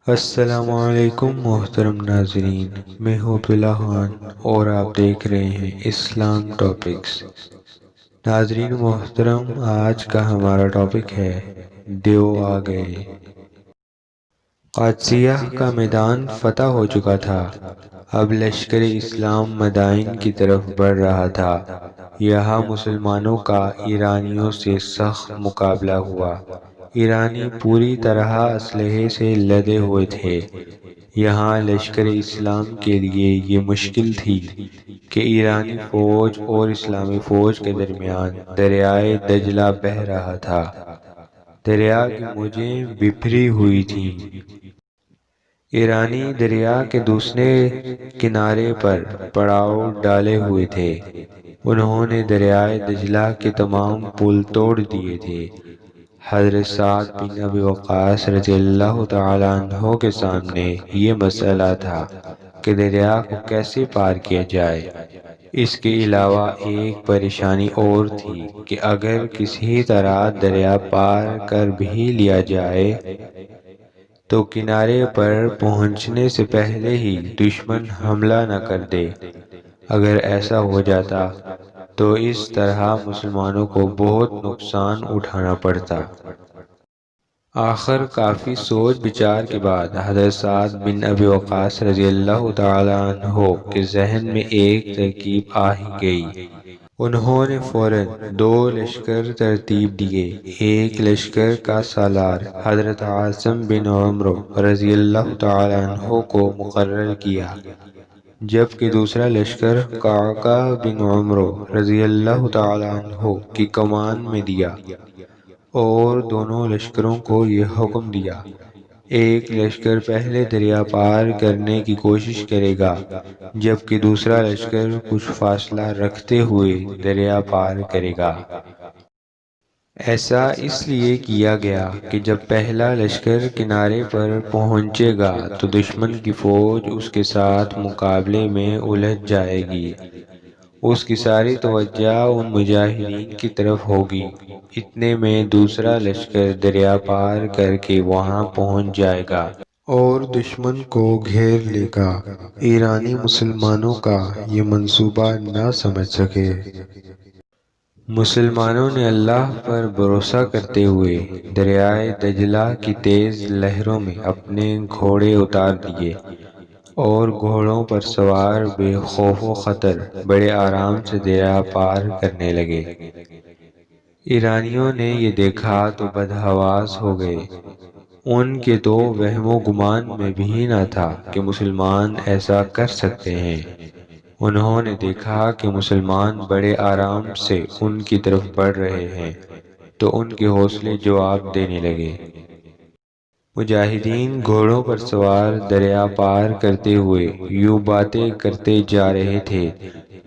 السلام علیکم محترم ناظرین، میں ہوں عبداللہ خان اور آپ دیکھ رہے ہیں اسلام ٹاپکس۔ ناظرین محترم، آج کا ہمارا ٹاپک ہے دیو آ گئے۔ قادسیہ کا میدان فتح ہو چکا تھا، اب لشکر اسلام مدائن کی طرف بڑھ رہا تھا۔ یہاں مسلمانوں کا ایرانیوں سے سخت مقابلہ ہوا۔ ایرانی پوری طرح اسلحے سے لدے ہوئے تھے۔ یہاں لشکر اسلام کے لیے یہ مشکل تھی کہ ایرانی فوج اور اسلامی فوج کے درمیان دریائے دجلہ بہہ رہا تھا۔ دریا کی موجیں بکھری ہوئی تھیں۔ ایرانی دریا کے دوسرے کنارے پر پڑاؤ ڈالے ہوئے تھے۔ انہوں نے دریائے دجلہ کے تمام پل توڑ دیے تھے۔ حضرت سعد بن ابی وقاص رضی اللہ تعالیٰ عنہ کے سامنے یہ مسئلہ تھا کہ دریا کو کیسے پار کیا جائے۔ اس کے علاوہ ایک پریشانی اور تھی کہ اگر کسی طرح دریا پار کر بھی لیا جائے تو کنارے پر پہنچنے سے پہلے ہی دشمن حملہ نہ کر دے۔ اگر ایسا ہو جاتا تو اس طرح مسلمانوں کو بہت نقصان اٹھانا پڑتا۔ آخر کافی سوچ بچار کے بعد حضرت سعد بن ابی وقاص رضی اللہ تعالیٰ عنہ کے ذہن میں ایک ترکیب آ ہی گئی۔ انہوں نے فوراً دو لشکر ترتیب دیے۔ ایک لشکر کا سالار حضرت عاصم بن عمرو رضی اللہ تعالیٰ عنہ کو مقرر کیا، جبکہ دوسرا لشکر قعقاع بن عمرو رضی اللہ تعالیٰ عنہ کی کمان میں دیا، اور دونوں لشکروں کو یہ حکم دیا، ایک لشکر پہلے دریا پار کرنے کی کوشش کرے گا، جبکہ دوسرا لشکر کچھ فاصلہ رکھتے ہوئے دریا پار کرے گا۔ ایسا اس لیے کیا گیا کہ جب پہلا لشکر کنارے پر پہنچے گا تو دشمن کی فوج اس کے ساتھ مقابلے میں الجھ جائے گی۔ اس کی ساری توجہ ان مجاہدین کی طرف ہوگی۔ اتنے میں دوسرا لشکر دریا پار کر کے وہاں پہنچ جائے گا اور دشمن کو گھیر لے گا۔ ایرانی مسلمانوں کا یہ منصوبہ نہ سمجھ سکے۔ مسلمانوں نے اللہ پر بھروسہ کرتے ہوئے دریائے دجلہ کی تیز لہروں میں اپنے گھوڑے اتار دیے اور گھوڑوں پر سوار بے خوف و خطر بڑے آرام سے دریا پار کرنے لگے۔ ایرانیوں نے یہ دیکھا تو بدحواس ہو گئے۔ ان کے تو وہم و گمان میں بھی نہ تھا کہ مسلمان ایسا کر سکتے ہیں۔ انہوں نے دیکھا کہ مسلمان بڑے آرام سے ان کی طرف بڑھ رہے ہیں تو ان کے حوصلے جواب دینے لگے۔ مجاہدین گھوڑوں پر سوار دریا پار کرتے ہوئے یوں باتیں کرتے جا رہے تھے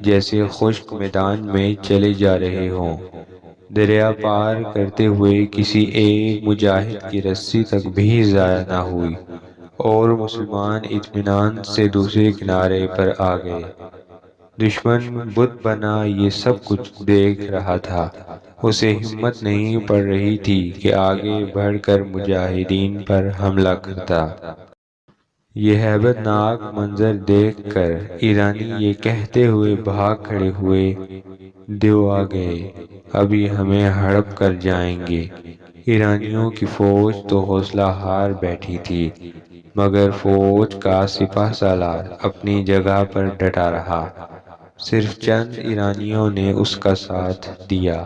جیسے خشک میدان میں چلے جا رہے ہوں۔ دریا پار کرتے ہوئے کسی ایک مجاہد کی رسی تک بھی ضائع نہ ہوئی اور مسلمان اطمینان سے دوسرے کنارے پر آ گئے۔ دشمن بت بنا یہ سب کچھ دیکھ رہا تھا۔ اسے ہمت نہیں پڑ رہی تھی کہ آگے بڑھ کر مجاہدین پر حملہ کرتا۔ یہ ہیبت ناک منظر دیکھ کر ایرانی یہ کہتے ہوئے بھاگ کھڑے ہوئے، دیو آ گئے، ابھی ہمیں ہڑپ کر جائیں گے۔ ایرانیوں کی فوج تو حوصلہ ہار بیٹھی تھی، مگر فوج کا سپہ سالار اپنی جگہ پر ڈٹا رہا۔ صرف چند ایرانیوں نے اس کا ساتھ دیا،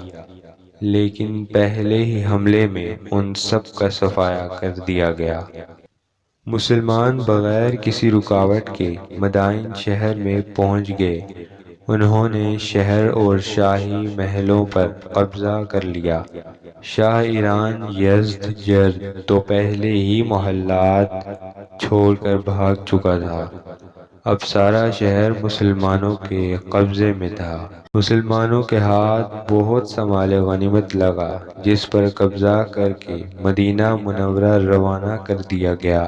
لیکن پہلے ہی حملے میں ان سب کا صفایا کر دیا گیا۔ مسلمان بغیر کسی رکاوٹ کے مدائن شہر میں پہنچ گئے۔ انہوں نے شہر اور شاہی محلوں پر قبضہ کر لیا۔ شاہ ایران یزدجرد تو پہلے ہی محلات چھوڑ کر بھاگ چکا تھا، اب سارا شہر مسلمانوں کے قبضے میں تھا۔ مسلمانوں کے ہاتھ بہت سا مال غنیمت لگا، جس پر قبضہ کر کے مدینہ منورہ روانہ کر دیا گیا۔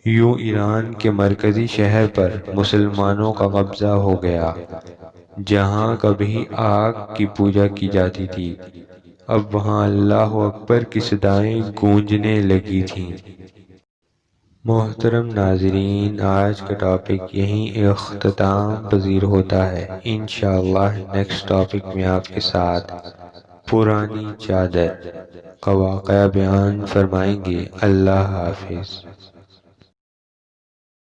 یوں ایران کے مرکزی شہر پر مسلمانوں کا قبضہ ہو گیا۔ جہاں کبھی آگ کی پوجا کی جاتی تھی، اب وہاں اللہ اکبر کی صدائیں گونجنے لگی تھیں۔ محترم ناظرین، آج کا ٹاپک یہیں اختتام پذیر ہوتا ہے۔ انشاءاللہ نیکسٹ ٹاپک میں آپ کے ساتھ پرانی چادر کا واقعہ بیان فرمائیں گے۔ اللہ حافظ۔